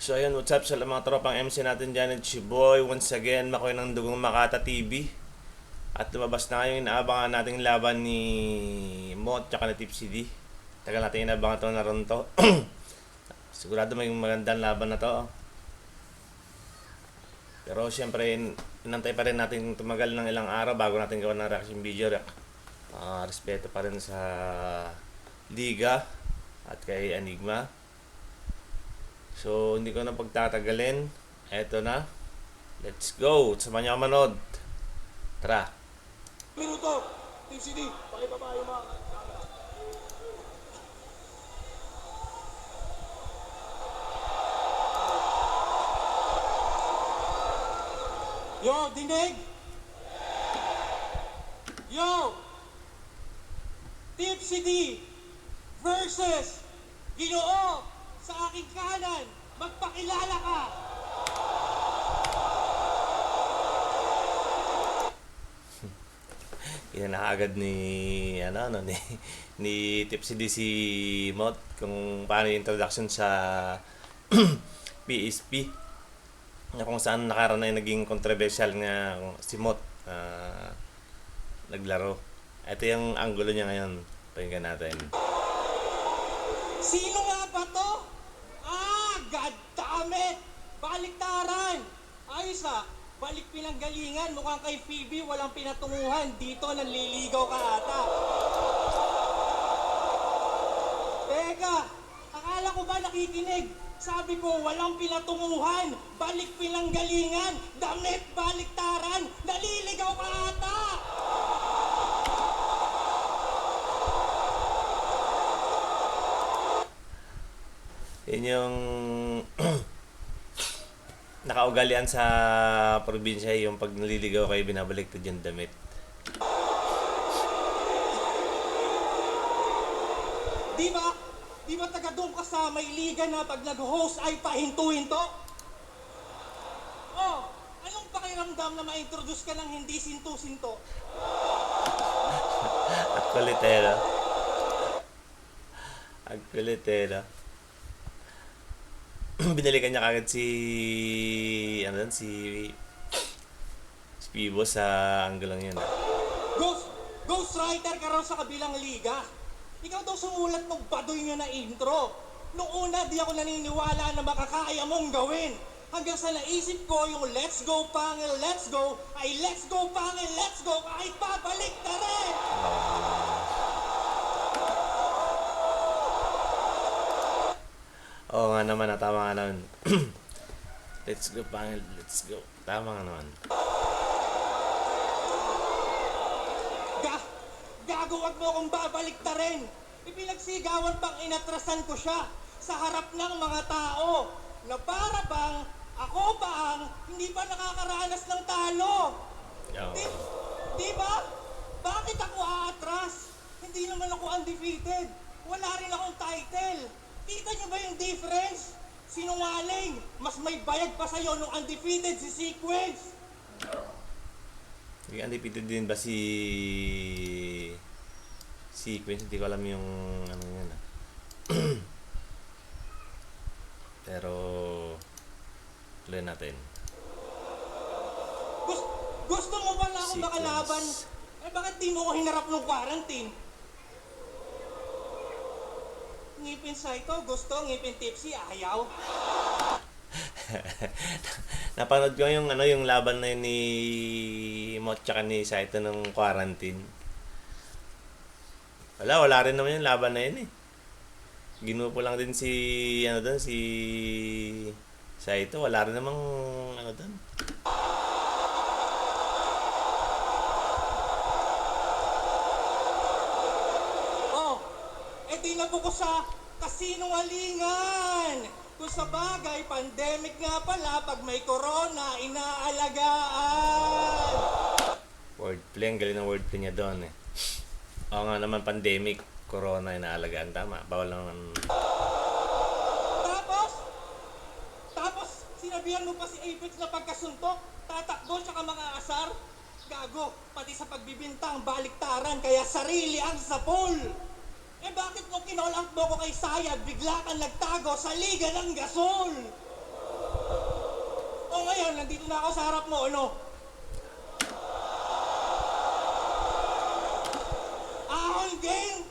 So ayun, what's up sa mga tropang MC natin dyan, it's your boy once again, Makoy ng Dugong Makata TV. At lumabas na ngayon, inaabangan natin laban ni Mot tsaka ni Tipsy D. Tagal natin inaabangan to na ron to. Sigurado may magandang laban na to. Pero syempre, inantay pa rin natin tumagal ng ilang araw bago natin gawa ng reaction video. Respeto pa rin sa Liga at kay Enigma. So, hindi ko na pagtatagalin. Eto na. Let's go. Sama niyo manood. Tara. Minuto. Team CD. Pakibaba yung mga... Yo, dinig! Yo! Team CD versus Ginoo sa aking kanan. Magpakilala ka! Yan na agad ni ni Tipsy D si Mot kung paano yung introduction sa PSP na kung saan nakaranay naging controversial nga si Mot naglaro. Ito yung angulo niya ngayon. Pakinggan natin. Sino nga ba to? God damn it! Baliktaran! Ayos balik pinanggalingan. Mukhang kay Phoebe walang pinatunguhan. Dito nanliligaw ka ata. Teka, akala ko ba nakikinig? Sabi ko walang pinatunguhan. Balik pinanggalingan. Damit baliktaran. Naliligaw ka ata! Yun yung nakaugalian sa probinsya, yung pag naliligaw kayo binabalik to dyan damit. Di ba? Di ba taga doon ka sa Mailiga na pag nag-host ay pahinto-hinto? Oh, anong pakiramdam na ma-introduce ka ng hindi sinto-sinto? At kulitero. Ang kulitero. Binalikan niya kagad si Pibo sa anggulang yun. Ghost writer ka raw sa kabilang liga. Ikaw daw sumulat ng baduy nyo na intro. Noong una, di ako naniniwala na makakaya mong gawin. Hanggang sa naisip ko yung let's go pangil, let's go, ay let's go pangil, let's go, ay pabalik na rin! Oo nga naman, tama nga naman. Let's go, pangil, let's go. Tama nga naman. Gago, wag mo akong babalik na rin. Ipinagsigawan pang inatrasan ko siya sa harap ng mga tao na para bang ako pa ang hindi pa nakakaranas ng talo. Oh. Di ba? Bakit ako aatras? Hindi naman ako undefeated. Wala rin akong title. Kita nyo ba yung difference? Sinungaling. Mas may bayag pa sa'yo nung undefeated si Sequence. Undefeated din ba si Sequence? Hindi ko alam yung ano yun. Pero tuloy natin. Gusto mo ba na ako Sequence. makalaban? Eh bakit di mo ko hinarap ng quarantine? Ngipin Saito, gusto. Ngipin Tipsy, ayaw. Napanood ko yung yung laban na yun ni Mot tsaka ni Saito ng quarantine. Wala rin naman yung laban na yun eh. Ginupo lang din si si Saito, wala rin namang doon. Tinapo ko sa kasinungalingan. Kung sa bagay, pandemic nga pala, pag may corona, inaalagaan. Wordplay, ang galing ng wordplay niya doon eh. Oo nga naman, pandemic, corona, inaalagaan. Tama, bawal lang. Tapos, sinabihan mo pa si Apex na pagkasuntok, tatakbo tsaka mga asar. Gago, pati sa pagbibintang, baliktaran, kaya sarili ang sapol. Bakit mo kinall out mo ko kay Sayad, bigla kang nagtago sa Liga ng Gasol? ngayon, nandito na ako sa harap mo, ano? Ahon game!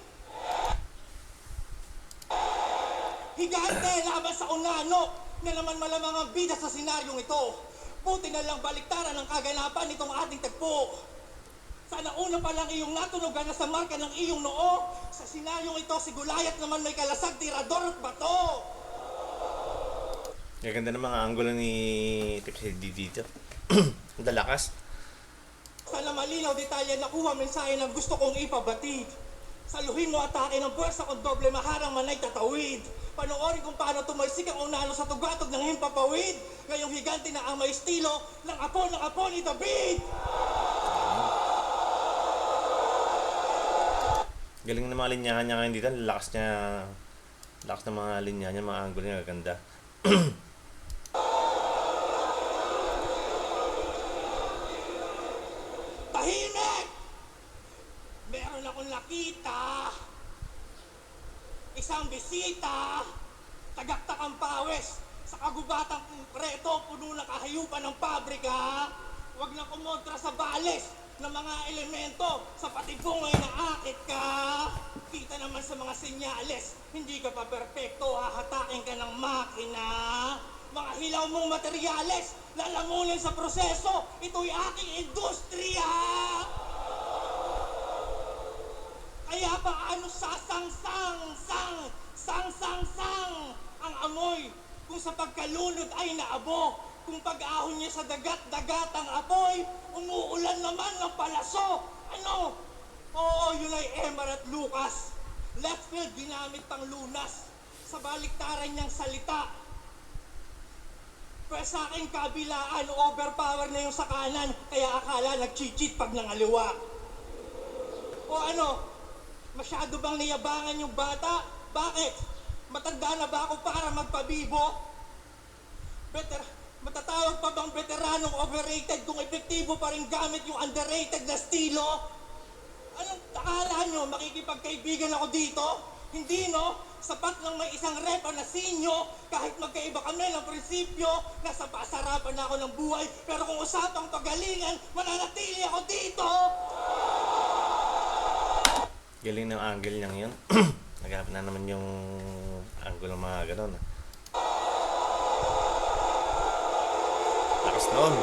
Higante laban sa Unano na naman malamang ang bida sa senaryong ito. Buti na lang baliktaran ang kaganapan nitong ating tagpo. Sana una pa lang iyong natunugan na sa marka ng iyong noo. Sa senaryong ito, si Gulayat naman may kalasag, tirador at bato. Gaganda ng mga angulo ni Tipsy D dito. Ang dalakas. Sana malinaw detalye nakuha mensahe ng gusto kong ipabatid. Saluhin mo atake ng puwersa kung doble maharang manay tatawid. Panoorin kung paano tumalsik ang Unano sa tugatog ng himpapawid. Ngayong higante na ang may estilo ng apo ni David. Galing ng mga linyahan niya ngayon dito. Lakas niya. Lakas ng mga linyahan niya, mga angulo niya. Gaganda. Tahimik! Meron akong nakita. Isang bisita. Tagaktak ang pawis. Sa kagubatang konkreto, puno ng kahayupan ng pabrika. Huwag na kumontra sa balis ng mga elemento sa patibong ay naakit ka. Kita naman sa mga senyales, hindi ka pa perpekto, hahatakin ka ng makina. Mga hilaw mong materyales, lalamunin sa proseso, ito'y aking industriya. Kaya paano sang ang amoy kung sa pagkalunod ay naabo. Kung pag-ahon niya sa dagat ang apoy, umuulan naman ng palaso. Ano? Oo, yun ay Emar at Lucas. Left field ginamit pang lunas. Sa baliktaran niyang salita. Pero sa aking kabilaan, overpower na yung sa kanan. Kaya akala nag-cheat pag nangaliwa. O ano? Masyado bang niyabangan yung bata? Bakit? Matanda na ba ako para magpabibo? Matatawag pa bang veteranong overrated kung epektibo pa rin gamit yung underrated na estilo? Anong akala nyo? Makikipagkaibigan ako dito? Hindi, no? Sapat lang may isang repa na sinyo, kahit magkaiba kami ng prinsipyo, nasa pasarapan na ako ng buhay, pero kung usapang pagalingan, mananatili ako dito! Galing ng angle niyang yun. Naghanap na naman yung angle ng mga ganon. Lakas noon.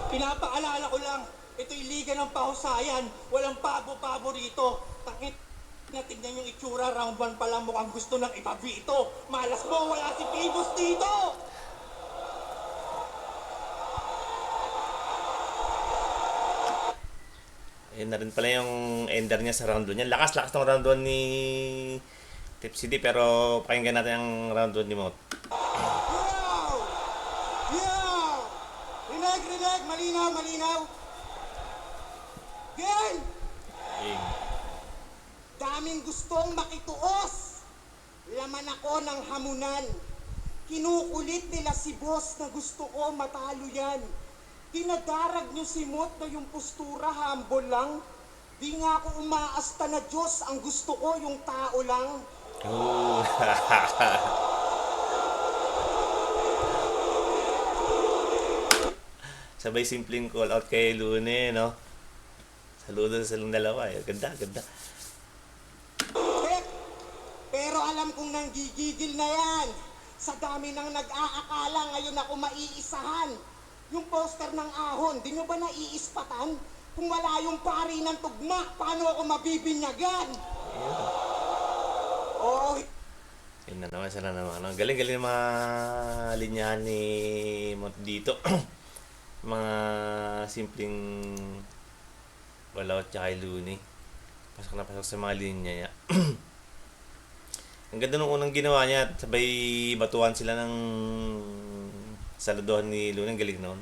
Pinapaalala ko lang, ito'y liga ng pahusayan, walang pabo-pabo rito. Takit na tignan yung itsura, round 1 pa lang mukhang gusto ng ipabito. Malas mo, wala si Pibos dito! Ayun na rin pala yung ender niya sa round 1 niya. Lakas ng round 1 ni Tipsy D, pero pakinggan natin ang round 1 ni Mot. Yow! Yow! Rinig! Malinaw! Game! Game. Daming gustong makituos. Laman ako ng hamunan. Kinukulit nila si boss na gusto ko matalo yan. Dinadarag niyo si Mot na yung postura humble lang. Di nga ako umaasta na Diyos, ang gusto ko yung tao lang. Oh. Sabay simpleng call out kay Lune, no? Saludo sa silang dalawa. Ganda. Pero alam kong nanggigigil na yan. Sa dami nang nag-aakala, ngayon ako maiisahan. Yung poster ng ahon, di nyo ba naiispatan? Kung wala yung pari ng tugma, paano ako mabibinyagan? Oh, Yun na naman, sana naman. Ang galing-galing ng mga linyahan ni Mot dito. Mga simpleng walaw at saka Luni. Pasok na pasok sa mga linya niya. Ang ganda nung unang ginawa niya, sabay batuhan sila ng saludohan ni Luni. Ang galing noon.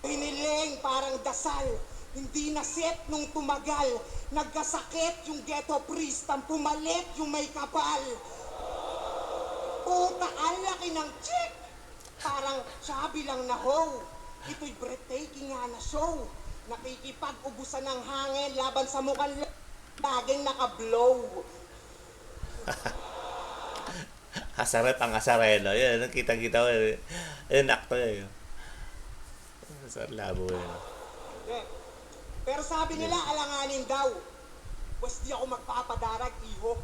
hiniling parang dasal. Hindi na set nung tumagal. Nagkasakit yung ghetto priest, ang pumalit yung may kapal. Puta, ang laki ng chick! Parang sabi lang na ho. Ito'y breathtaking nga na show. Nakikipag-ubusan ng hangin laban sa mukhang laging naka-blow. Asaret ang asarelo. Yan, nakita-kita ko. Yan, akto yun. Sa labo yun. Eh, pero sabi nila, alanganin daw. Pwes di ako magpapadarag, iho.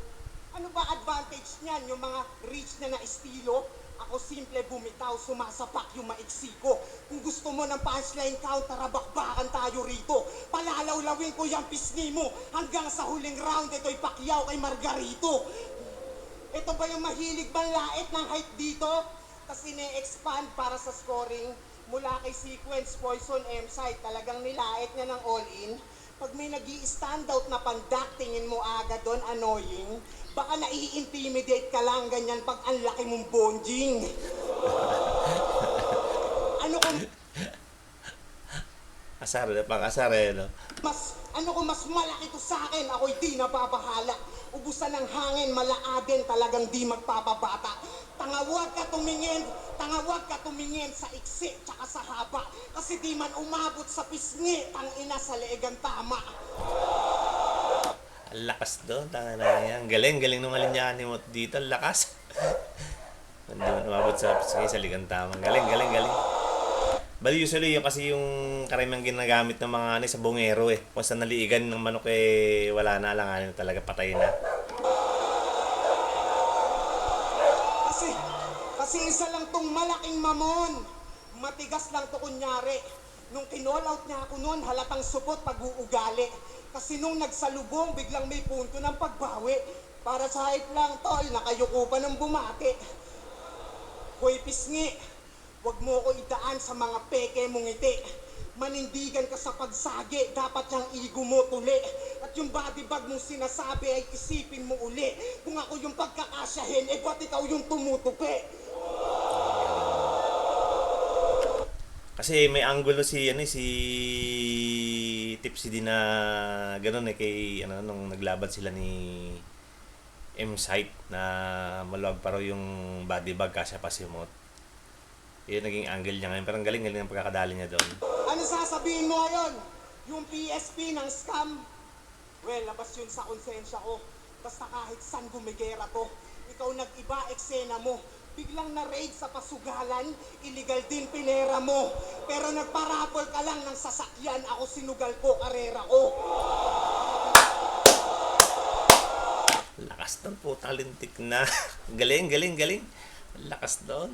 Ano ba advantage niyan, yung mga rich na estilo? Ako simple bumitaw, sumasapak yung maiksi ko. Kung gusto mo ng punchline count, tara bakbakan tayo rito. Palalawlawin ko yung pisngi mo. Hanggang sa huling round, ito'y Pacquiao kay Margarito. Ito ba yung mahilig manlait ng height dito? Kasi ne-expand para sa scoring. Mula kay Sequence, Poison, M-Site, talagang nilait niya ng all-in. Pag may nag-i-standout na pandak, tingin mo agad doon, annoying. Baka nai-intimidate ka lang ganyan pag ang laki mong bonjing. Ano kung Asarelo. kung mas malaki to sa akin, ako'y di nababahala. Ubusan ng hangin, malaaden, talagang di magpapabata. Tangawag ka tumingin sa iksi tsaka sa haba. Kasi di man umabot sa pisngi, tangina sa leegang tama. Ang lakas doon. Ang galing nung alinyahan ni Mot dito. Ang lakas. Hindi man umabot sa ligang tamang. Galing. Bali usually yung kasi yung karamang ginagamit ng mga sa bungero eh. Kung sa naliigan ng manok eh wala na, alanganin talaga, patay na. Kasi isa lang tong malaking mamon. Matigas lang to kunyari. Nung kinall out niya ako noon, halatang supot pag-uugali. Kasi nung nagsalubong, biglang may punto ng pagbawi. Para sa hype lang, tol, nakayuko pa ng bumati. Hoy, pisngi, wag mo ko idaan sa mga peke mong ngiti. Manindigan ka sa pagsagi, dapat yung ego mo tuli. At yung body bag mong sinasabi ay isipin mo uli. Kung ako yung pagkakasyahin, ba't ikaw yung tumutupi? Kasi may angulo si Tipsy din na ganoon kay nung naglaban sila ni M-Site na maluwag pa raw yung body bag kasi pa si Mot. Yun naging angle niya ngayon. Pero ang galing ang pagkakadali niya doon. Ano sasabihin mo ngayon? Yung PSP ng scam? Well, labas yun sa konsensya ko. Basta kahit saan gumigera to. Ikaw nag-iba, eksena mo. Biglang na-raid sa pasugalan, illegal din pinera mo. Pero nagparapol ka lang ng sasakyan, ako sinugal ko, karera ko. Lakas doon po, talentik na. galing. Lakas doon.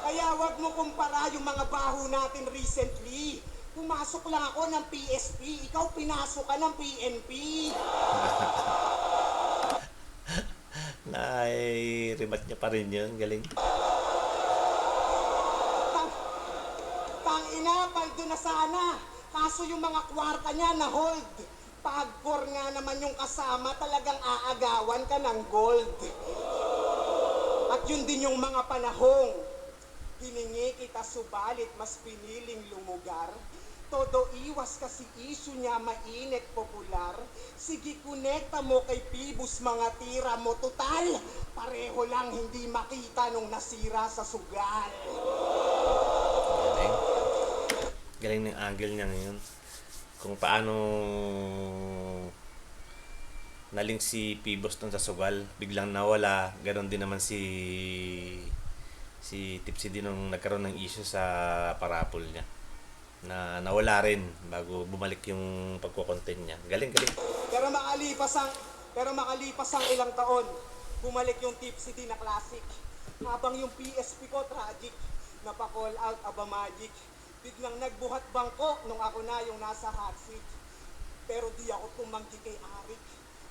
Kaya wag mo kumpara yung mga baho natin recently. Pumasok lang ako ng PSP, ikaw pinasok ka ng PNP. Remat niya pa rin yun. Galing. Tangina, paldo na sana. Kaso yung mga kwarta niya na hold. Pag-4 nga naman yung kasama, talagang aagawan ka ng gold. At yun din yung mga panahong hiningi kita subalit mas piniling lumugar. Todo iwas kasi issue niya mainit popular. Sige konekta mo kay Pibus mga tira mo. Total, pareho lang hindi makita nung nasira sa sugal. Galing ng angle niya ngayon. Kung paano naling si Pibos dun sa sugal, biglang nawala. Ganon din naman si Tipsy din nung nagkaroon ng issue sa parapol niya. Na nawala rin bago bumalik yung pagko-content niya. Galing. Pero makalipas ang ilang taon, bumalik yung Tipsy na classic. Habang yung PSP ko tragic, napaka-call out aba magic. Biglang nagbuhat bangko nung ako na yung nasa hot seat. Pero di ako tumanggi kay Arik.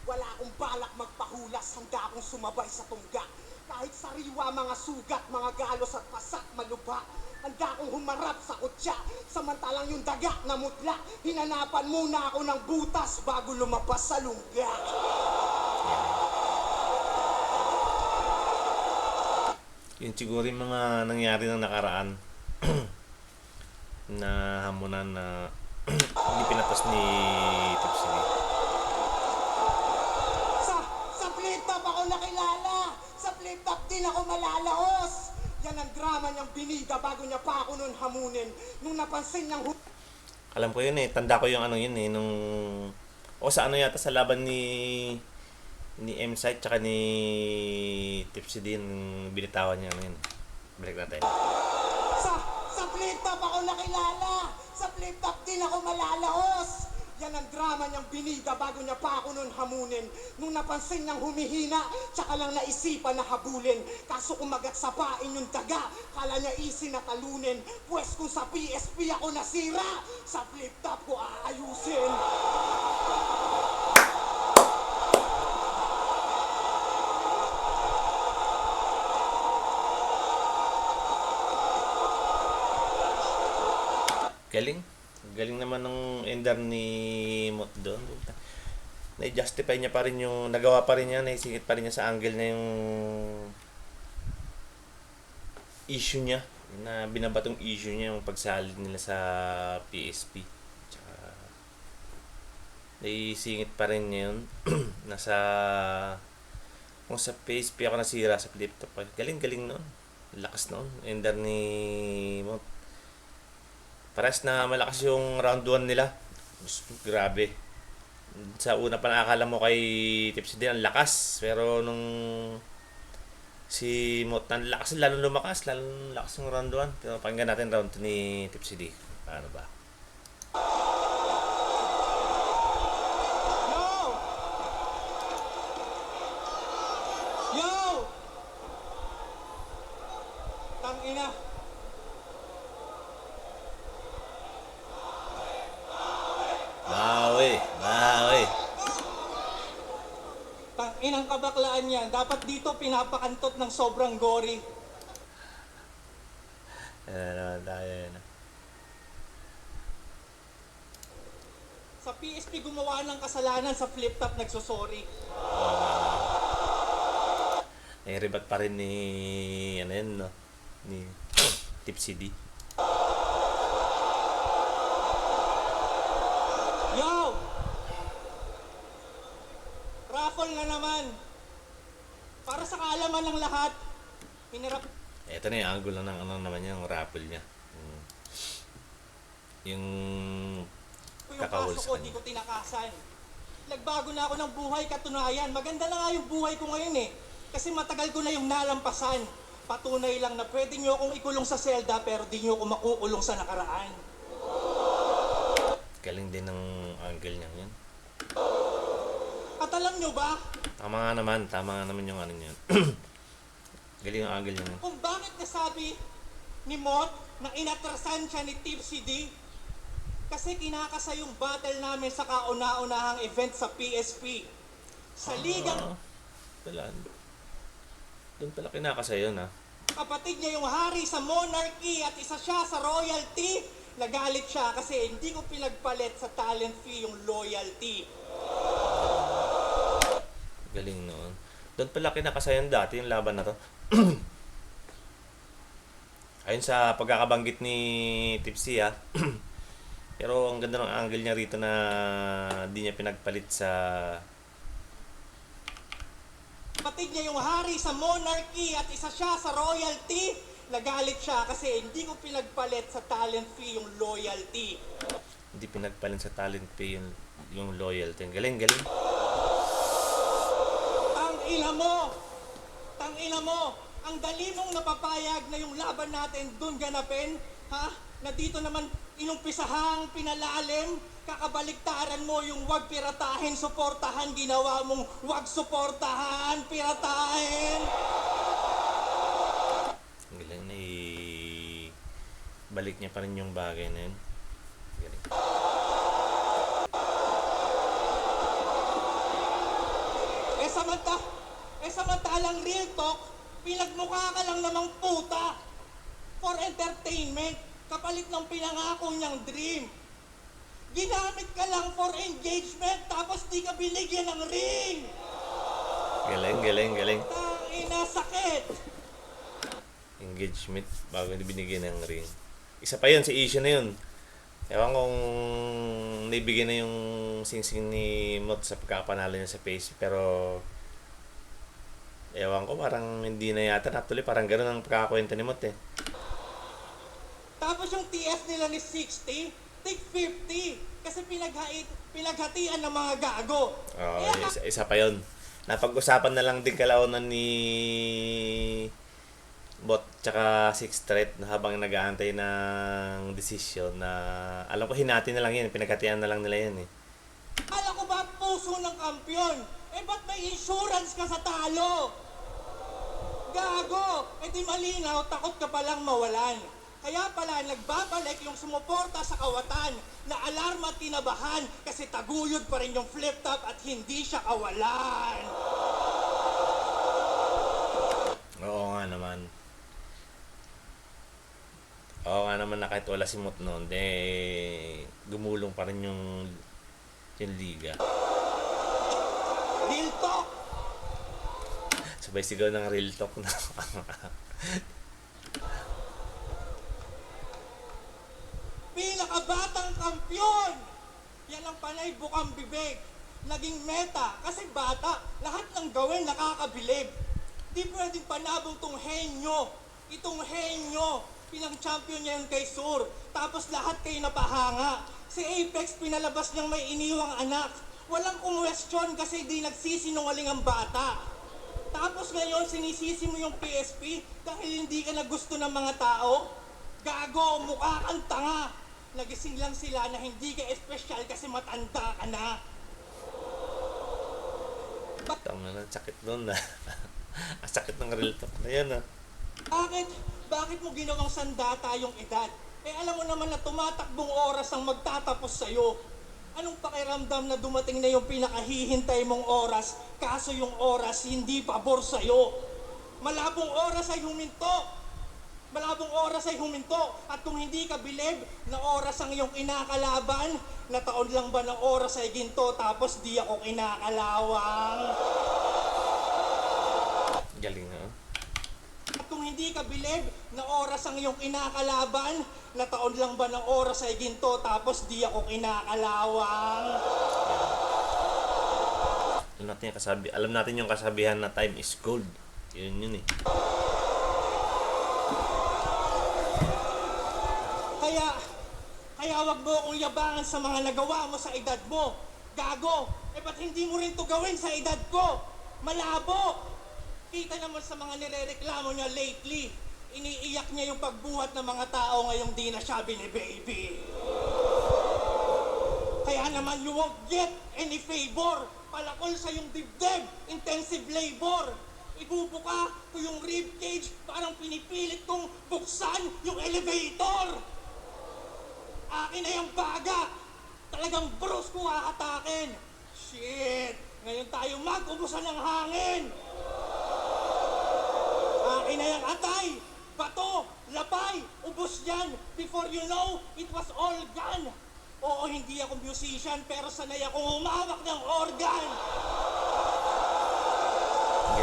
Wala akong balak magpahulas, handa akong sumabay sa tungga. Kahit sariwa, mga sugat, mga galos at pasak, malubha. Handa akong humarap sa kutya. Samantalang yung daga na mutla, hinanapan muna ako ng butas bago lumabas sa lungga. Yun siguro yung mga nangyari ng nakaraan na hamunan na hindi pinatas ni Tipsy. Sa flip-top ako nakilala. Sa flip-top din ako malalaos. Yan ang drama niyang binida bago niya pa ako nun hamunin. Nung napansin niyang Alam ko yun Tanda ko yung nung O sa ano yata sa laban ni M-Site tsaka ni Tipsy din binitawan niya ano yun. Balik natin. Sa flip top ako nakilala! Sa flip top din ako malalaos! Yan ang drama niyang biniga bago niya pa ako nun hamunin. Nung napansin niyang humihina, tsaka lang naisipan na habulin. Kaso kumagat sa pain yung daga, kala niya easy na talunin. Pwes kung sa PSP ako nasira, sa flip top ko aayusin. Galing. Galing naman ng ender ni Mot doon. Na-justify niya pa rin yung, nagawa pa rin niya, naisingit pa rin niya sa angle na yung issue niya. Na binabatong issue niya yung pagsalid nila sa PSP. Tsaka, naisingit pa rin niya yun. Nasa, kung sa PSP ako nasira sa flip top. Galing-galing noon. Lakas noon. Ender ni Mot. Pares na malakas yung round 1 nila. Grabe. Sa una pa nakakala mo kay Tipsy din ang lakas. Pero nung si Mot ang lakas, lalong lumakas. Lalong lakas yung round 1. Pero pakinggan natin round 2 ni Tipsy D. Paano ba? Yo! Tangina! Bawi. Tanginang kabaklaan yan. Dapat dito pinapakantot ng sobrang gory. Ayan naman tayo. Sa PSP gumawa ng kasalanan, sa flip top nagsosorry. Nai-rebat pa rin ni, ano yun, no? Ni Tipsy D. Yo! Raffle na naman. Para sa kaalaman ng lahat, hinirap Ito na yung angle lang ng ano naman niya, yung raffle niya. Yung ko yung kakahol kaso sa ko, kanya. di ko tinakasan. Nagbago na ako ng buhay, katunayan. Maganda na nga yung buhay ko ngayon eh. Kasi matagal ko na yung nalampasan. Patunay lang na pwede nyo akong ikulong sa selda pero di nyo ako makukulong sa nakaraan. Galing din ng angle niya yun. At alam nyo ba Tama nga naman yung ano niya. Galing yung angle niya. kung bakit nasabi ni Mot na inatrasan siya ni Tipsy D? Kasi kinakasa yung battle namin sa kauna-unahang event sa PSP. Sa ligang Wala. Doon pala kinakasa yun, ha? kapatid niya yung hari sa monarchy at isa siya sa royalty. Nagalit siya kasi hindi ko pinagpalit sa talent fee yung loyalty. Galing noon. Doon pala kinakasa yun dati yung laban na to. Ayun sa pagkakabanggit ni Tipsy, ha? Pero ang ganda ng angle niya rito na di niya pinagpalit sa... Kapatid niya yung hari sa monarchy at isa siya sa royalty. Nagalit siya kasi hindi ko pinagpalit sa talent fee yung loyalty. Hindi pinagpalit sa talent pay yung loyalty. Galing. Tangina mo, ang dali mong napapayag na yung laban natin dun ganapin, ha? Na dito naman inumpisahang pinalalim, kakabaliktaran mo yung wag piratahin, suportahan, ginawa mong wag suportahan, piratahin. Galing na balik niya pa rin yung bagay na yun. Galing. Samantalang real talk, pinagmukha ka lang namang puta for entertainment, kapalit ng pinangako niyang dream. Ginamit ka lang for engagement, tapos di ka binigyan ng ring. Galing. Tangina, sakit. Engagement bago binigyan ng ring. Isa pa yun, si issue na yun. Ewan kung naibigyan na yung singsing ni Mot sa pagkapanalo niya sa face, pero ewan ko, parang hindi na yata natuloy. Parang gano'n ang pagkakakwenta ni Mot eh. Tapos yung TF nila ni 60, take 50. Kasi pinaghatian ng mga gago. Oo, Eh, isa pa yun. Napag-usapan na lang din kalaunan ni Bot tsaka Sixth Threat na habang nag-aantay ng desisyon na alam ko hinati na lang yan, pinaghatian na lang nila yan eh. akala ko ba puso ng kampiyon? Eh, ba't may insurance ka sa talo? Gago! Eh di malinaw, takot ka palang mawalan. Kaya pala nagbabalik yung sumuporta sa kawatan na alarma at kinabahan kasi taguyod pa rin yung flip top at hindi siya kawalan. Oo nga naman. Oo nga naman na kahit wala si Mot noon, gumulong pa rin yung liga. Real talk! Sabay sigaw ng real talk na. Pinakabatang kampyon! Yan ang panay bukang bibig. Naging meta kasi bata, lahat ng gawin nakakabilib. Di pwedeng panabong tong henyo. Itong henyo, pinang-champion niya yun kay Sur. Tapos lahat kayo napahanga. Si Apex pinalabas niyang may iniwang anak. Walang kumwestiyon kasi di nagsisinungaling ang bata. Tapos ngayon sinisisi mo yung PSP dahil hindi ka na gusto ng mga tao? Gago, mukha kang tanga. Nagising lang sila na hindi ka espesyal kasi matanda ka na. Tama na, sakit nun na. Ang sakit ng real talk na yan ah. Bakit mo ginawang sandata yung edad? Eh alam mo naman na tumatakbong oras ang magtatapos sa'yo. Anong pakiramdam na dumating na yung pinakahihintay mong oras, kaso yung oras hindi pabor sa'yo? Malabong oras ay huminto. Malabong oras ay huminto. At kung hindi ka bilib na oras ang iyong kinakalaban, na taon lang ba ng oras ay ginto tapos di ako kinakalawang? Galing ha. At kung hindi ka bilib na oras ang iyong kinakalaban, na taon lang ba ng oras ay ginto tapos di ako kinakalawang? Alam natin yung kasabihan na time is gold. Yun eh. Kaya wag mo akong yabangan sa mga nagawa mo sa edad mo. Gago, eh ba't hindi mo rin to gawin sa edad ko? Malabo! Kita naman sa mga nirereklamo niya lately, iniiyak niya yung pagbuhat ng mga tao ngayong di na siya bini-baby. Kaya naman you won't get any favor. Palakol sa yung dibdib, intensive labor. Ibubuka ko yung ribcage, parang pinipilit kong buksan yung elevator. Akin na yung baga. Talagang bros ko hahatakin. Shit! Ngayon tayo mag-ubusan ng hangin. Akin na yung atay. Bato, lapay, ubos yan. Before you know, it was all gone. Oo, hindi ako musician, pero sanay akong humawak ng organ.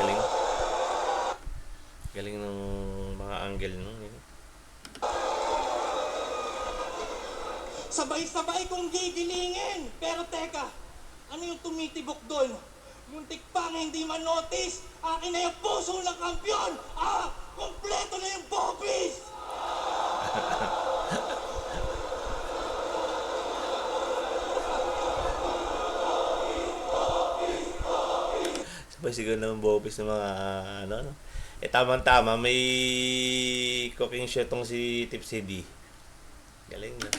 Galing. Galing ng mga angle no. Sabay-sabay kong gigilingin. Pero teka, ano yung tumitibok doon? Muntik pang hindi man-notice. Akin na yung puso ng kampiyon. Kompleto na yung bobbies. Sabay siguro naman bopis ng mga ano. Eh tamang-tama, may cooking show tong si Tipsy D. Galing na.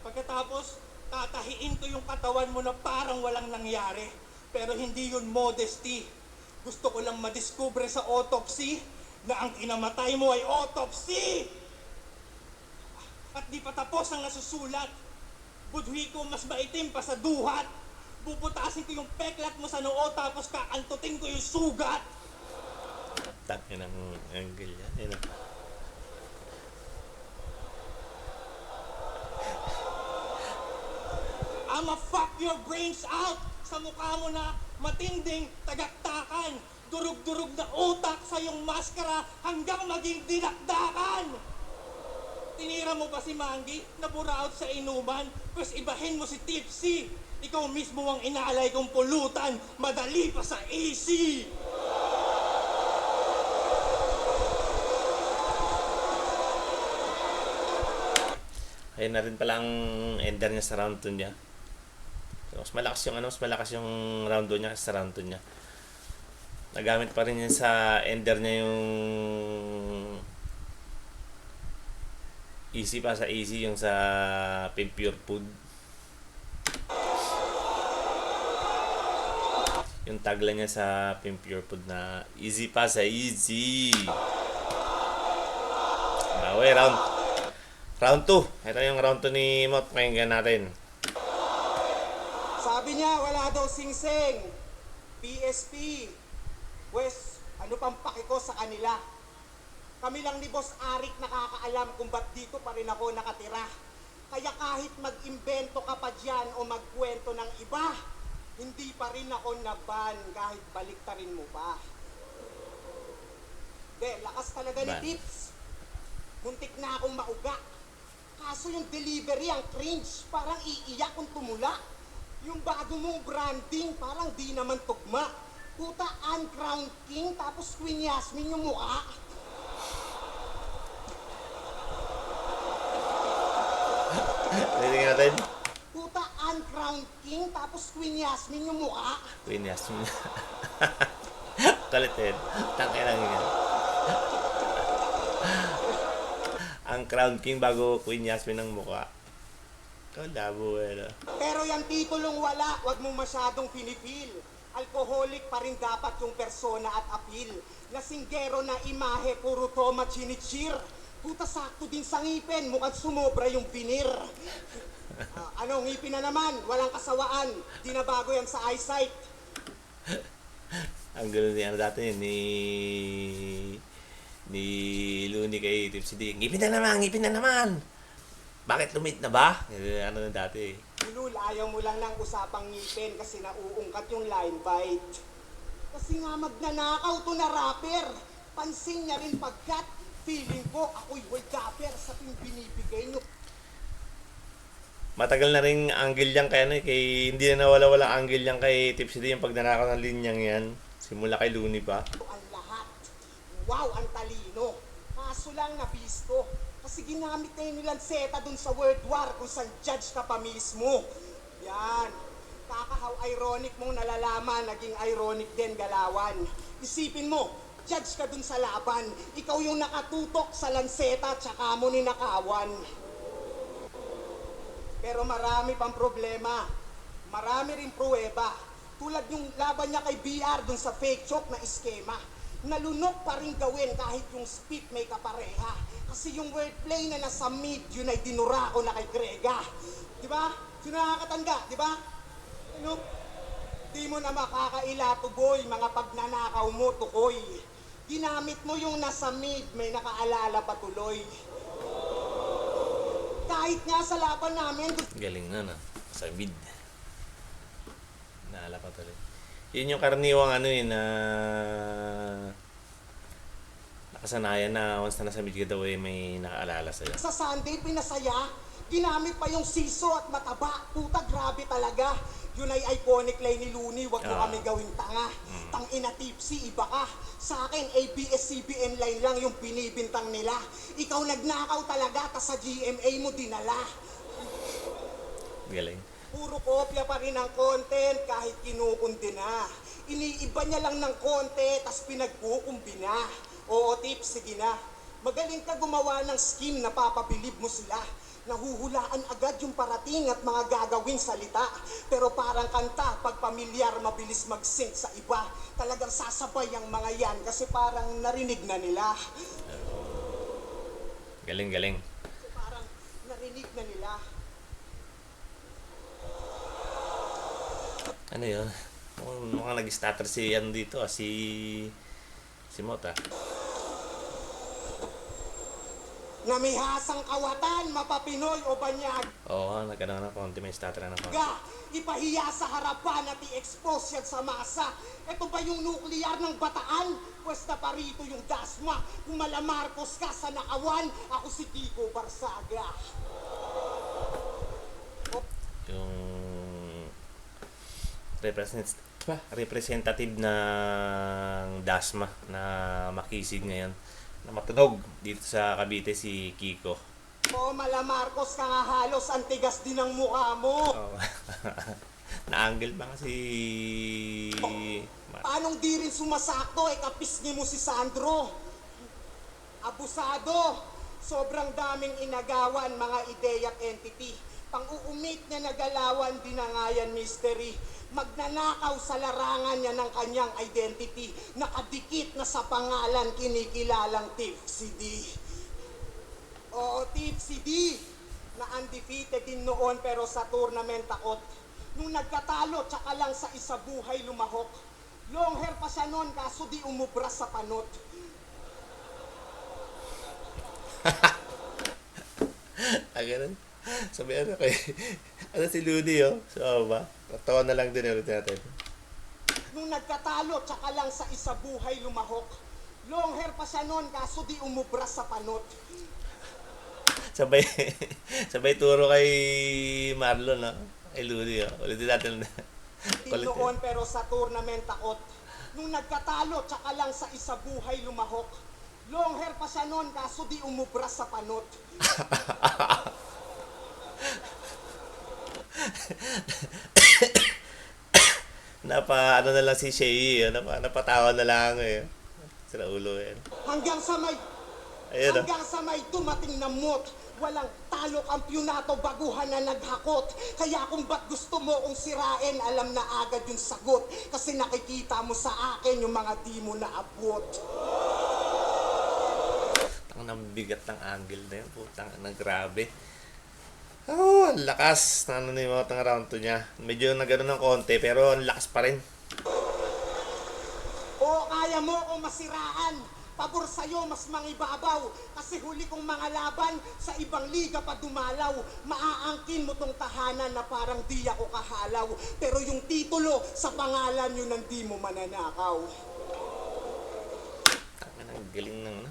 Pagkatapos, tatahiin ko yung katawan mo na parang walang nangyari. Pero hindi yun modesty. Gusto ko lang madiskubre sa autopsy na ang kinamatay mo ay autopsy! At di pa tapos ang nasusulat. Budhi ko mas maitim pa sa duhat. Bubutasin ko yung peklat mo sa noo tapos kakantutin ko yung sugat. Tangin ng angle yan. Yan ah. I'ma fuck your brains out sa mukha mo na matinding tagaktakan. Durug-durug na utak sa iyong maskara hanggang maging dinakdakan. Tinira mo ba si Mangi na buraot sa inuman? Pwes ibahin mo si Tipsy. Ikaw mismo ang inaalay kong pulutan. Madali pa sa AC. Ayun na rin pala ang ender niya sa round 2 niya. So, mas malakas yung round 2 niya sa round 2 niya. Nagamit pa rin niya sa ender niya yung easy pa sa easy yung sa Pure Food. Yung tagline niya sa Pure Food na easy pa sa easy. Okay, round 2. Ito yung round 2 ni Mot. Pakinggan natin. Sabi niya, wala daw sing-sing. PSP. Wes, ano pang paki ko sa kanila? Kami lang ni Boss Arik nakakaalam kung ba't dito pa rin ako nakatira. Kaya kahit mag-imbento ka pa dyan o magkwento ng iba, hindi pa rin ako naban kahit baliktarin mo pa. Lakas talaga ni Ban. Tips. Muntik na akong mauga. Kaso yung delivery ang cringe, parang iiyak kung tumula. Yung bago mong branding, parang di naman tugma. Puta, Uncrowned King, tapos Queen Yasmin yung mukha. Tingnan natin. Puta, Uncrowned King, tapos Queen Yasmin yung mukha. Queen Yasmin. Kalit eh. Tangin lang yan. Ang Crown King bago Queen Yasmin ang mukha. Kalabo eh. Pero yung titulong wala, wag mong masyadong pinipil. Alcoholic pa rin dapat yung persona at appeal. Lasinggero na imahe, puro toma chinichir. Puta, sakto din sa ngipin, mukhang sumobra yung binir. Ano, ngipin na naman, walang kasawaan. Di na bago yan sa eyesight. Ang gulo ni ano dati yun, ni Looney kay Tipsy D. Ngipin na naman! Bakit lumit na ba? Ano na dati eh. Ulul, ayaw mo lang ng usapang ngipin kasi nauungkat yung line bite. Kasi nga magnanakaw to na rapper. Pansin niya rin pagkat feeling ko ako'y wallgapper sa binibigay nyo. Matagal na rin angle yan kay ano eh, kay hindi na nawala-wala angle yan kay Tipsy D yung pagnanakaw ng linyang yan. Simula kay Looney pa. Ang lahat. Wow, ang talino. Kaso lang nabisto. Kasi ginamit na yun nilang seta dun sa World War kung saan judge ka pa mismo. Yan. Kakahaw ironic mong nalalaman, naging ironic din galawan. Isipin mo, judge ka dun sa laban. Ikaw yung nakatutok sa lanseta tsaka mo ninakawan. Pero marami pang problema. Marami rin pruweba. Tulad yung laban niya kay BR dun sa fake choke na iskema. Nalunok pa rin gawin kahit yung spit may kapareha. Kasi yung wordplay na nasa mid, yun ay dinura ko na kay Grega. Diba? Yun nakakatanda, diba? Ano? Di mo na makakaila tuboy, mga pagnanakaw mo tukoy. Ginamit mo yung nasa mid, may nakaalala pa tuloy. Kahit nga sa laban namin, Galing na. Sa mid. Naala pa tuloy. Yun yung karaniwang ano yun na nakasanayan na once na nasa mid ka daw eh, may nakaalala sa'yo. sa Sunday, pinasaya. Ginamit pa yung siso at mataba. Puta, grabe talaga. Yun ay iconic line ni Looney. Wag mo kami gawing tanga. Tangina Tipsy, iba ka. Sa akin, ABS-CBN line lang yung binibintang nila. Ikaw nagnakaw talaga, tas sa GMA mo dinala. Galing. Puro kopya pa rin ang content kahit kinukundi na. Iniiba niya lang ng konti, tas pinagkukumbina. Oo, Tips, sige na. Magaling ka gumawa ng scheme na papabilib mo sila. Nahuhulaan agad yung parating at mga gagawing salita. Pero parang kanta, pag pamilyar, mabilis mag-sync sa iba. Talagang sasabay ang mga yan kasi parang narinig na nila. Galing. Parang narinig na nila. Ano yun? Mukhang nag-stutter si ano dito si Mota. Namihasang kawatan, mapapinoy o banyag. Oo, nagkaroon ng konti, may stutter na ng konti. Ipahiya sa harapan at i-expose yan sa masa. Ito ba yung nuklear ng Bataan? Pwesta pa rito yung Dasma. Kung malamarcos ka sa nakawan, ako si Kiko Barsaga. Yung representative ng Dasma na makisig ngayon na matunog dito sa Cavite si Kiko. Oo, Mala Marcos ka nga halos, ang tigas din ng mukha mo. Oh. Na-angle ba kasi... Paanong di rin sumasakto, kapisngi mo si Sandro? Abusado! Sobrang daming inagawan, mga ideya at entity. Pang-uumit niya na galawan, dinangayan mystery. Magnanakaw sa larangan niya ng kanyang identity. Nakadikit na sa pangalan, kinikilalang Tipsy D. Oo, Tipsy D, na undefeated din noon pero sa tournament takot. Nung nagkatalo, tsaka lang sa isa buhay lumahok. Long hair pa siya noon, kaso di umubra sa panot. Ganun. Sabi ano kay... ano si Ludi, oh? So, ba? Tawa na lang din ulit natin. Nung nagkatalo, tsaka lang sa isa buhay lumahok. Long hair pa siya noon, kaso di umubra sa panot. Sabay... sabay turo kay Marlon, no? Kay Ludi, oh. Ulitin natin. Din noon pero sa tournament takot. Nung nagkatalo, tsaka lang sa isa buhay lumahok. Long hair pa siya noon, kaso di umubra sa panot. Ano na lang si Shay, napatawa na lang eh. Sila ulo eh. Hanggang sa may Ayun, oh. Hanggang sa may dumating na mot, walang talo kampyonato baguhan na naghakot. Kaya kung ba't gusto mo kong sirain, alam na agad yung sagot. Kasi nakikita mo sa akin yung mga di mo naabot. Ang bigat ng angle na yun. Putang na grabe. Oh, ang lakas. Ano na yung mga round 2 niya. Medyo nagano ng konti pero ang lakas pa rin. O kaya mo kong masiraan. Pabor sa'yo, mas mangibabaw. Kasi huli kong mga laban, sa ibang liga pa dumalaw. Maaangkin mo tong tahanan na parang di ako kahalaw. Pero yung titulo, sa pangalan yun ang di mo mananakaw. Ang galing ng ano.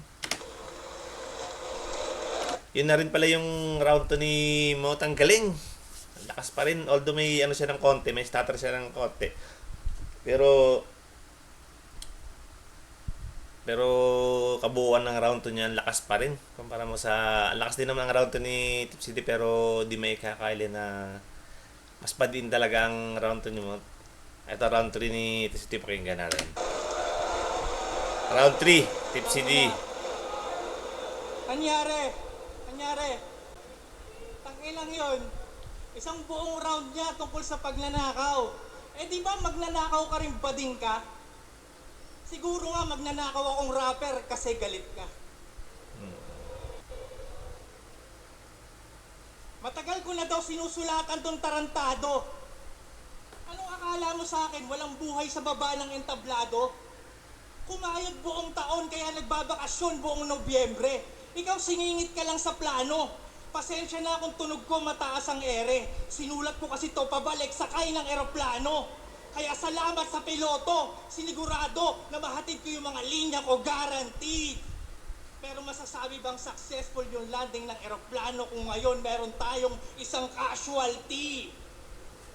Yun na rin pala yung round 2 ni Mot. Ang galing. Ang lakas pa rin. Although may ano siya ng konti, may stutter siya ng konti. Pero kabuuan ng round 2 niya, ang lakas pa rin. Kumpara mo sa, ang lakas din naman ang round 2 ni Tipsy D, pero di may kakaili na mas pa din talaga ang round 2 ni Mot. Ito round 3 ni Tipsy D, pakinggan natin. Round 3, Tipsy D. Anyari? Tangilang yun. Isang buong round niya tungkol sa pagnanakaw. Eh di ba magnanakaw ka rin bading ka? Siguro nga magnanakaw akong rapper kasi galit ka. Matagal ko na daw sinusulatan tong tarantado. Anong akala mo sa akin? Walang buhay sa baba ng entablado? Kumayod buong taon kaya nagbabakasyon buong Nobyembre. Ikaw singingit ka lang sa plano. Pasensya na kung tunog ko mataas ang ere. Sinulat ko kasi to pabalik sakay ng eroplano. Kaya salamat sa piloto. Sinigurado na mahatid ko yung mga linya ko, guaranteed. Pero masasabi bang successful yung landing ng eroplano kung ngayon meron tayong isang casualty?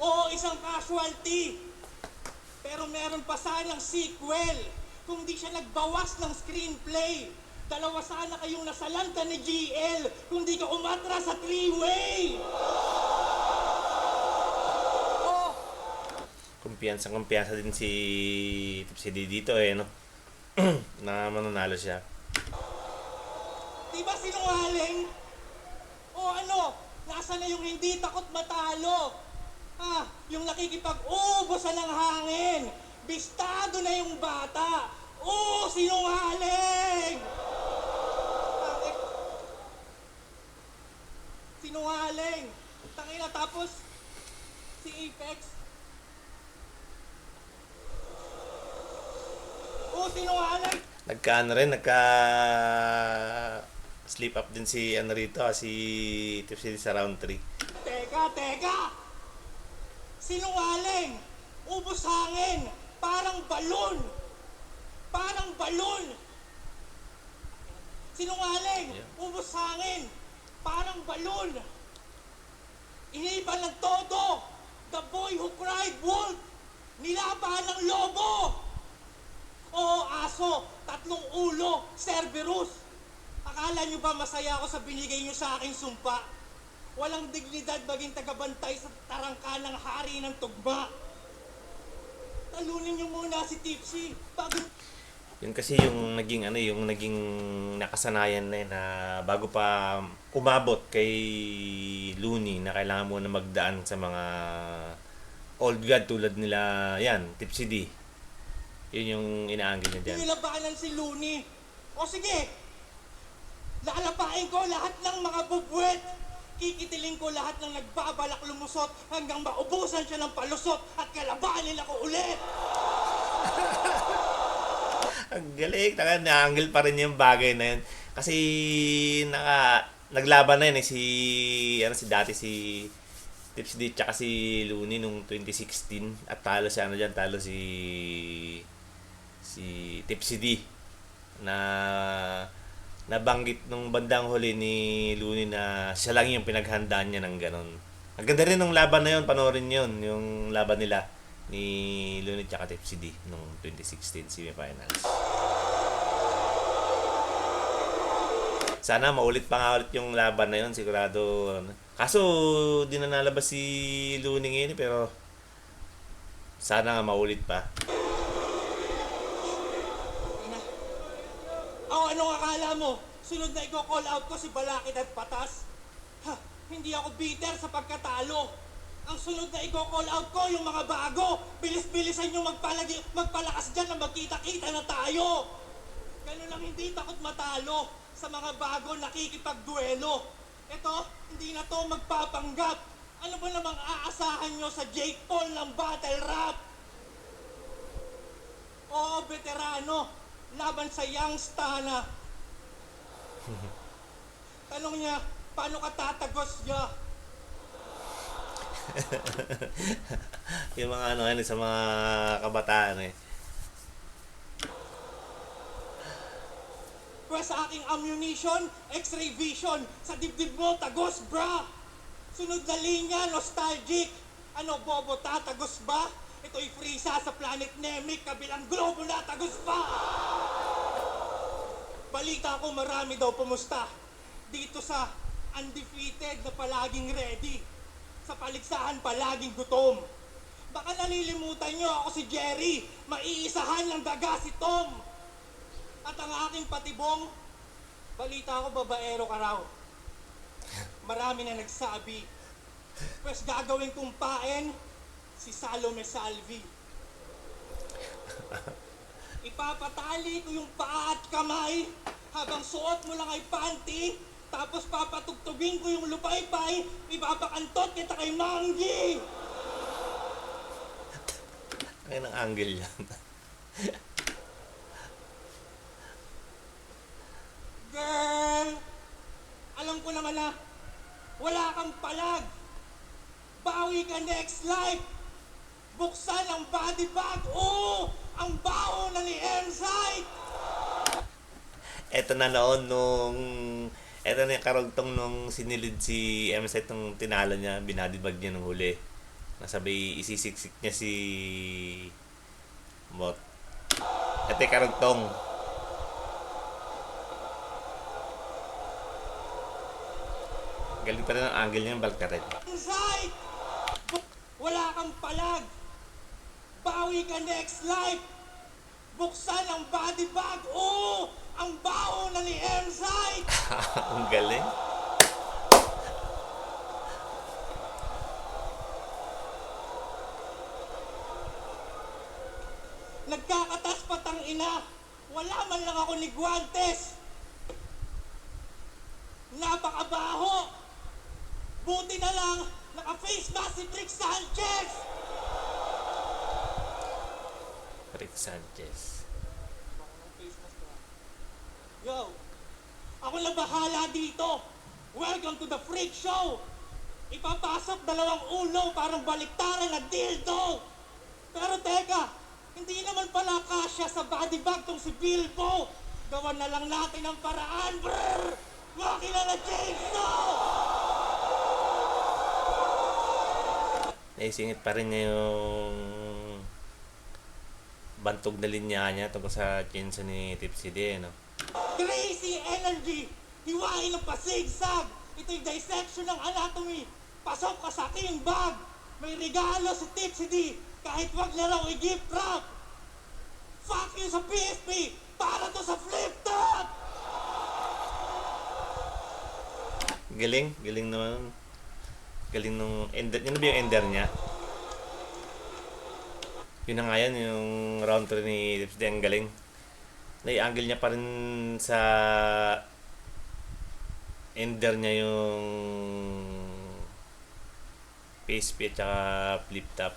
Oo, isang casualty. Pero meron pa sanang sequel. Kung di siya nagbawas ng screenplay. Dalawa sana kayong nasalanta ni GL kung di ka umatra sa three-way. Oh. Kumpiyansa din si Tipsy D dito eh, no? Na mananalo siya. Diba sinungaling? O ano, nasa na yung hindi takot matalo? Yung nakikipag-ubusan ng hangin. Bistado na yung bata. Sinungaling! Sinungaling! Tangina, tapos si Apex. Sinungaling! Nagka slip up din si ano rito, si Tipsy D sa round 3. Teka! Sinungaling! Ubos hangin! Parang balon! Sinungaling! Yeah. Ubos hangin! Parang balon! Iniban ng todo! The boy who cried wolf! Nilaban ng lobo! Oo, aso! 3 ulo! Cerberus! Akala nyo ba masaya ako sa binigay nyo sa aking sumpa? Walang dignidad maging tagabantay sa tarangkanang hari ng tugma. Talunin nyo muna si Tipsy bago... Yun kasi yung naging yung naging nakasanayan na yun na bago pa umabot kay Looney na kailangan mo na magdaan sa mga old god tulad nila yan, Tipsy D. Yun yung inaanggil niya dyan. Nilabanan si Looney. O sige, lalapain ko lahat ng mga bubwet. Kikitiling ko lahat ng nagbabalak lumusot hanggang maubusan siya ng palusot at kalabanin ako ulit. Ang galing, naanggil pa rin yung bagay na yun. Kasi naglaban na yun si dati si Tipsy D tsaka si Looney nung 2016 at talo si Tipsy D na nabanggit nung bandang huli ni Looney na siya lang yung pinaghandaan niya ng ganon. Ang ganda rin ng laban na yun, panoorin yun, yung laban nila ni Looney tsaka Tipsy D nung 2016 semifinals. Sana maulit pa nga ulit yung laban na yun, sigurado. Kaso, di na nalabas si Looney ngayon pero sana nga maulit pa. Anong akala mo? Sunod na i-call out ko si Balakid at Patas? Ha, hindi ako bitter sa pagkatalo. Ang sunod na i-call out ko yung mga bago. Bilis-bilisan yung magpalakas dyan na magkita-kita na tayo. Ganun lang hindi takot matalo sa mga bago nakikipagduelo. Ito, hindi na to magpapanggap. Ano ba namang aasahan nyo sa Jake Paul ng battle rap? Oo, veterano. Laban sa Young Stana. Tanong niya, paano ka tatagos niya? Yung mga sa mga kabataan Pwes sa aking ammunition, x-ray vision, sa dibdib mo, tagos, bra! Sunod na linya, nostalgic. Ano, bobo, tatagos ba? Ito'y Frieza sa planet Namek, kabilang globo na, tagos pa! Balita ko marami daw pumusta dito sa undefeated na palaging ready. Sa paligsahan palaging gutom. Baka nalilimutan nyo ako si Jerry, maiisahan ng daga si Tom. At ang aking patibong, balita ko babaero ka raw. Marami na nagsabi, pues gagawin kong paen si Salome Salvi. Ipapatali ko yung paa at kamay habang suot mo lang ay panty, tapos papatugtugin ko yung lupay-pay, ipapakantot kita kay Manggi! Ayun ang angle yan. Girl! Alam ko naman na wala kang palag. Bawi ka next life. Buksan ang body bag. Oo! Ang baho na ni M-Site! Eto na yung karugtong nung sinilid si M-Site nung tinalo niya, binadibag niya nung huli. Nasabay isisiksik niya si Mot. Eto yung karugtong. Galing pa rin ang angle niya, balkaret. M-Site! Wala kang palag. Bawi ka next life. Buksan ang body bag. Oo! Ang baho na ni M-Site! Ang galing. Nagkakatas patang ina. Wala man lang ako ni Guantes. Napakabaho. Buti na lang, naka-face mask si Trick Sanchez. Rick Sanchez. Yo, ako na bahala dito. Welcome to the freak show. Ipapasok dalawang ulo parang baliktaran na dildo. Pero teka, hindi naman pala kasya sa body bag tong si Bilbo. Gawan na lang natin ang paraan, brr! Makina na chainsaw! Naisingit pa rin niya yung bantog na linya niya tungkol sa chinsa ni Tipsy D, no? Crazy energy! Hiwain ng pasigsag. Ito'y dissection ng anatomy. Pasok ka sa aking bag. May regalo si Tipsy D. Kahit wag na raw i-gift wrap. Fuck you sa PSP. Para to sa flip top. Galing, galing naman. Galing nung ender. Yun na ba yung ender niya? Yun na nga yan, yung round 3 ni Tips D. Ang galing. Nai-angle niya pa rin sa ender niya yung PSP at saka flip top.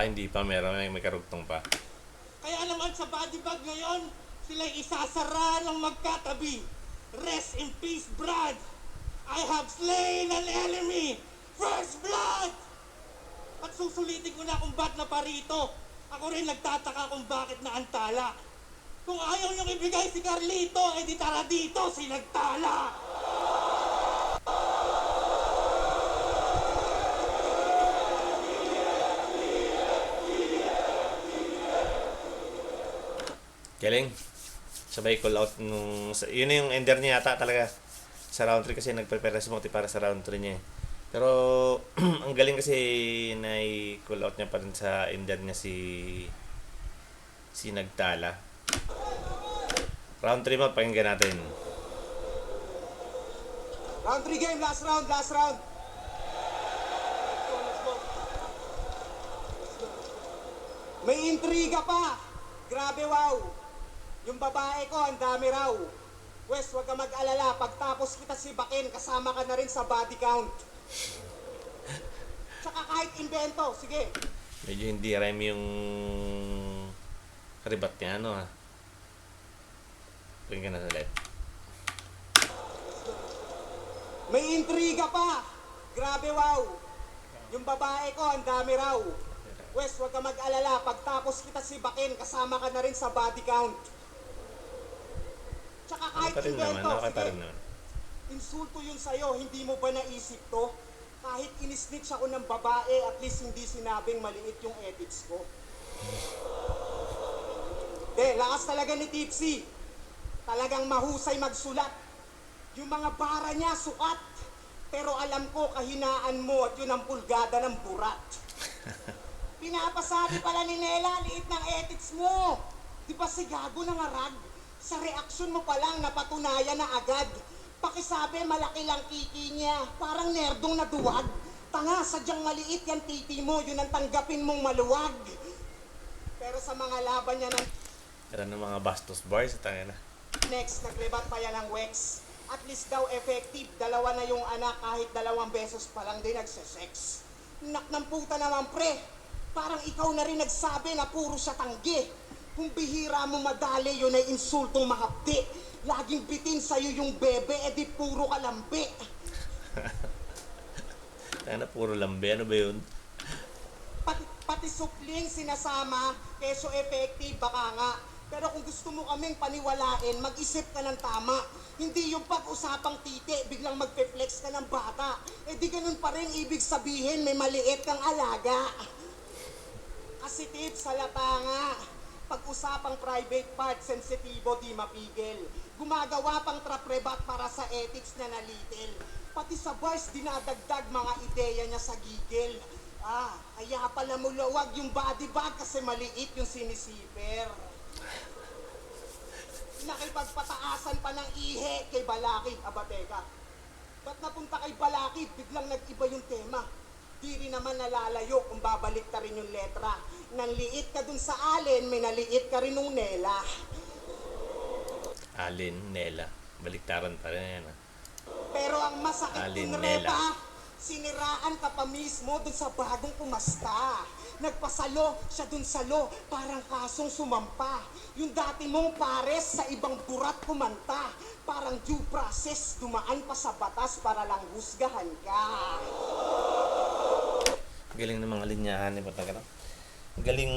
Hindi pa. May karugtong pa. Kaya naman sa body bag ngayon, sila'y isasara ng magkatabi. Rest in peace, Brad. I have slain an enemy. First blood! At susulitin ko na kung ba't na parito. Ako rin nagtataka kung bakit na antala. Kung ayaw niyong ibigay si Carlito, edi tara dito, sinagtala! Galing. Sabay call out yun na yung ender niya yata talaga. Sa round 3 kasi nagprepare si Moti para sa round 3 niya. Pero ang galing kasi na i-call out niya pa rin sa ender niya si Nagtala. Round 3 mo, pakinggan natin. Round 3 game, last round, last round. May intriga pa. Grabe, wow. Yung babae ko, ang dami raw. Wes, huwag ka mag-alala. Pagtapos kita sibakin, kasama ka na rin sa body count. Tsaka kahit invento, sige. Medyo hindi rhyme yung ribat niya, ano ha. Pakinggan na ulit. May intriga pa. Grabe, wow. Yung babae ko, ang dami raw. Wes, huwag ka mag-alala. Pagtapos kita sibakin, kasama ka na rin sa body count. Tsaka kahit invento, sige. Insulto yun sa'yo, hindi mo ba naisip to? Kahit inisnitch ako ng babae, at least hindi sinabing maliit yung edits ko. Lakas talaga ni Tipsy. Talagang mahusay magsulat. Yung mga bara niya, sukat. Pero alam ko, kahinaan mo at yun ang pulgada ng burat. Pinapasabi pala ni Nela, liit ng edits mo. Di ba si Gago nangarag? Sa reaksyon mo pa lang, napatunayan na agad. Pakisabi, malaki lang kiki niya. Parang nerdong naduwag. Tanga, sadyang maliit yan titi mo. Yun ang tanggapin mong maluwag. Pero sa mga laban niya ng Pero ng mga bastos bars, tanga na. next, nagrebat pa yan ng Wex. At least daw effective. Dalawa na yung anak kahit 2 beses pa lang din nagsesex. Nak ng puta naman pre. Parang ikaw na rin nagsabi na puro siya tanggi. Kung bihira mo madali, yun ay insultong mahapdi. Laging bitin sa'yo yung bebe, edi puro kalambi. Tanga na, puro lambe. Ano ba yun? Pati supling sinasama, keso effective, baka nga. Pero kung gusto mo kaming paniwalain, mag-isip ka ng tama. Hindi yung pag-usapang titi, biglang magpe-flex ka ng bata. Eh di ganun pa rin ibig sabihin, may maliit kang alaga. Kasi tips, halata nga. Pag-usapang private part, sensitibo, di mapigil. Gumagawa pang trap-rebat para sa ethics na nalitil. Pati sa bars, dinadagdag mga ideya niya sa gigil. Kaya pala mulawag yung body bag kasi maliit yung sinisiper. Nakipagpataasan pa ng ihe kay Balakid. Teka. Ba't napunta kay Balakid? Biglang nag-iba yung tema. Di rin naman nalalayo kung babalik ta rin yung letra. Nanliit ka dun sa Alin, may naliit ka rin nung Nela. Alin, Nela. Baliktaran pa rin yan. Pero ang masakit Alin, dun, Nela. Repa, siniraan ka pa mismo dun sa bagong kumasta. Nagpasalo siya dun sa lo, parang kasong sumampa. Yung dati mong pares sa ibang burat kumanta. Parang due process, dumaan pa sa batas para lang husgahan ka. Galing ng mga linyahan ni Mot. Galing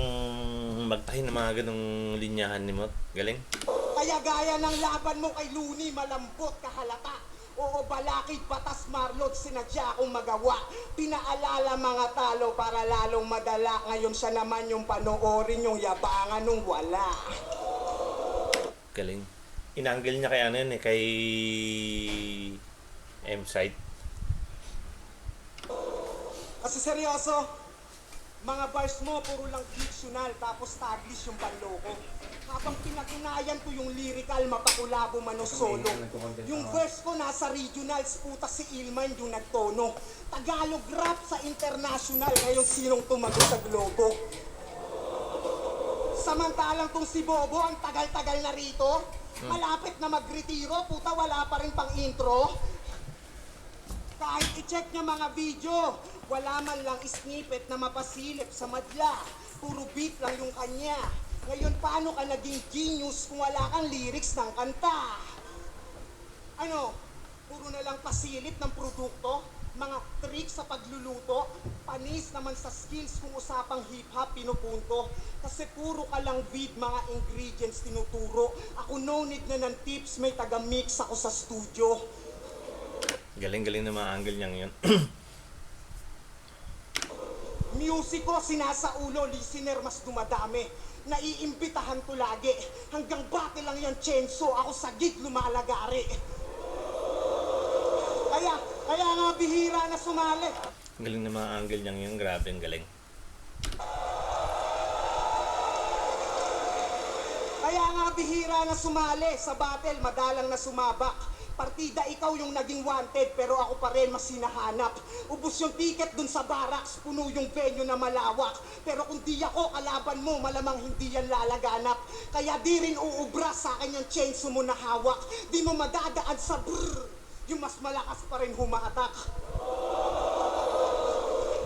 magtahi ng mga ganong linyahan ni Mot. Galing. Kaya gaya ng laban mo kay Looney, malambot kahalata. Oo, Balakid, batas Marlot, sinadya akong magawa. Pinaalala mga talo para lalong madala. Ngayon siya naman yung panoorin yung yabangan nung wala. Galing. Inangle niya kay ano yun eh, kay M-Site. Kasi seryoso, mga bars mo, puro lang fictional, tapos taglish yung panloko. Habang pinatunayan ko yung lyrical, mapakulabo man o solo. Yung verse ko nasa regionals, puta si Ilman yung nagtono. Tagalog rap sa international, ngayon sinong tumago sa globo? Samantalang tong si Bobo, ang tagal-tagal na rito, malapit na magretiro, puta wala pa rin pang intro. Kahit i-check niya mga video, wala man lang snippet na mapasilip sa madla. Puro beat lang yung kanya. Ngayon, paano ka naging genius kung wala kang lyrics ng kanta? Ano? Puro na lang pasilip ng produkto? Mga tricks sa pagluluto? Panis naman sa skills kung usapang hip-hop pinupunto? Kasi puro ka lang vid, mga ingredients tinuturo. Ako no need na ng tips, may taga-mix ako sa studio. Galing-galing na mga angle niyang yun. Music ko sinasa ulo, listener mas dumadami. Naiimbitahan ko lagi. Hanggang bate lang yan, Chenso. Ako sa gig lumalagari. Kaya nga bihira na sumali. Galing na mga angle niyang yun. Grabe, ang galing. Kaya nga bihira na sumali. Sa battle, madalang na sumabak. Partida, ikaw yung naging wanted, pero ako pa rin mas hinahanap. Ubus yung ticket dun sa barracks, puno yung venue na malawak. Pero kung di ako kalaban mo, malamang hindi yan lalaganap. Kaya di rin uubra sa akin yung chainsaw mo na hawak. Di mo madadaan sa brrr, yung mas malakas pa rin humatak.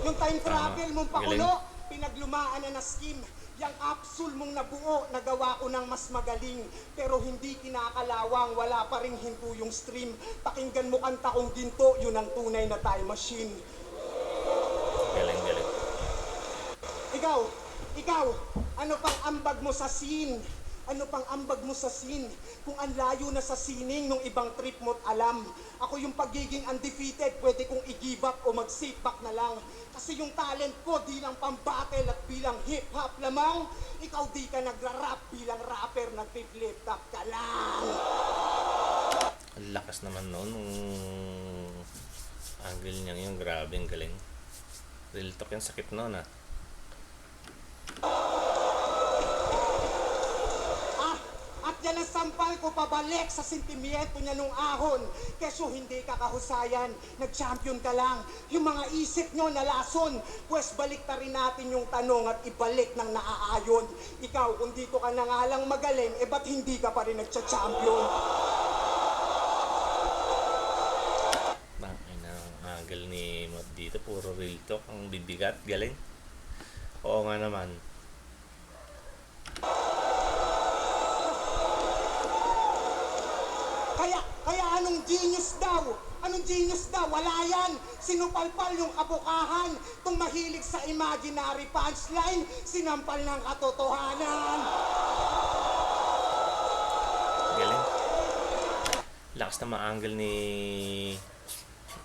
Yung time travel mong pakulo, pinaglumaan na scheme. Yang capsule mong nabuo, nagawa ko ng mas magaling. Pero hindi kinakalawang, wala pa ring hinto yung stream. Pakinggan mo kanta kong ginto, yun ang tunay na time machine. Galing, galing. Ikaw, ano pang ambag mo sa scene? Ano pang ambag mo sa scene? Kung ang layo na sa sining nung ibang trip mo't alam. Ako yung pagiging undefeated, pwede kong i-give up o mag-sit back na lang. Kasi yung talent ko di lang pang-battle at bilang hip-hop lamang. Ikaw di ka nagra-rap bilang rapper, nag-flip top ka lang. Ang lakas naman noon nung angle niyang yun. Grabe, ang galing. Real talk yan, sakit noon ah. Yan ang sampal ko pabalik sa sentimiento niya nung ahon. Keso hindi ka kahusayan, nag-champion ka lang. Yung mga isip nyo nalason, pues balik ta rin natin yung tanong at ibalik ng naaayon. Ikaw, kung dito ka na nga lang magaling, ba't hindi ka pa rin nagcha-champion? Bangay na ang angle ni Mot dito. Puro real talk. Ang bibigat. Galing. Oo nga naman. Kaya anong genius daw? Anong genius daw? Wala yan. Sinupalpal yung kabukahan. Tung mahilig sa imaginary punchline, sinampal ng katotohanan. Galing. Lakas na mga angle ni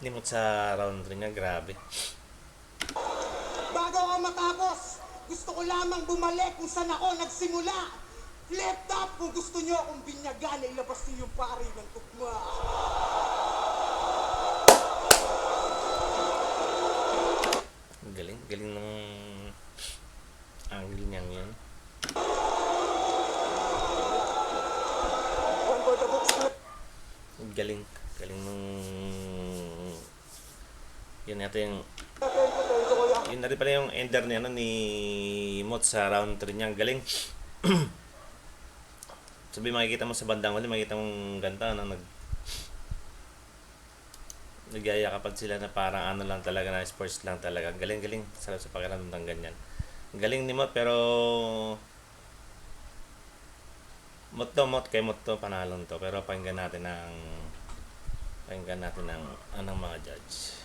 Mot sa round 3 niya. Grabe. Bago ako matapos, gusto ko lamang bumalik kung saan ako nagsimula. Flip top kung gusto nyo akong binyagan, ilabas niyo yung pari ng tugma. Galing. Galing ng angle niyang yan. One for the books. Galing. Galing nung... Yun natin yung... Yun na rin pala yung ender niya no, ni Mot sa round 3 niya. Galing. Sabi makikita mo sa bandang huli, makikita mong ganta na nagyaya kapag sila na parang ano lang talaga na sports lang talaga. Galing-galing. Sarap sa pakiramdam ganyan. Galing ni Mot pero Mot kay Mot to panalon to pero pakinggan natin ang anong mga judge.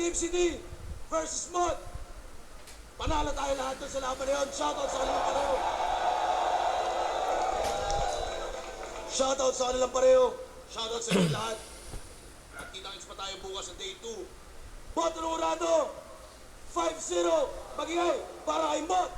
Team CD versus Mot. Panalo tayo lahat dun sa laban na yun. Shoutout sa kanilang pareho. Shoutout sa kanilang pareho. Shoutout sa inyo lahat. At kita-kits pa tayo bukas sa day 2. Mot, anong urado? 5-0. Magingay para kay Mot.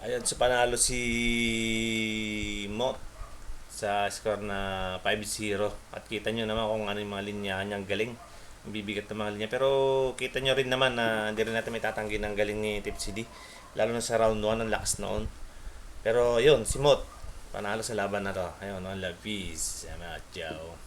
Ayun, so panalo si Mot sa score na 5-0. At kita nyo naman kung ano yung mga linyahan niyang galing. Ang bibigat ng mga linya. Pero kita nyo rin naman na hindi rin natin may tatanggi ng galing ni Tipsy D. Lalo na sa round 1, ang lakas noon. Pero yun, si Mot, panalo sa laban na to. Ayun, one love, peace. Ciao.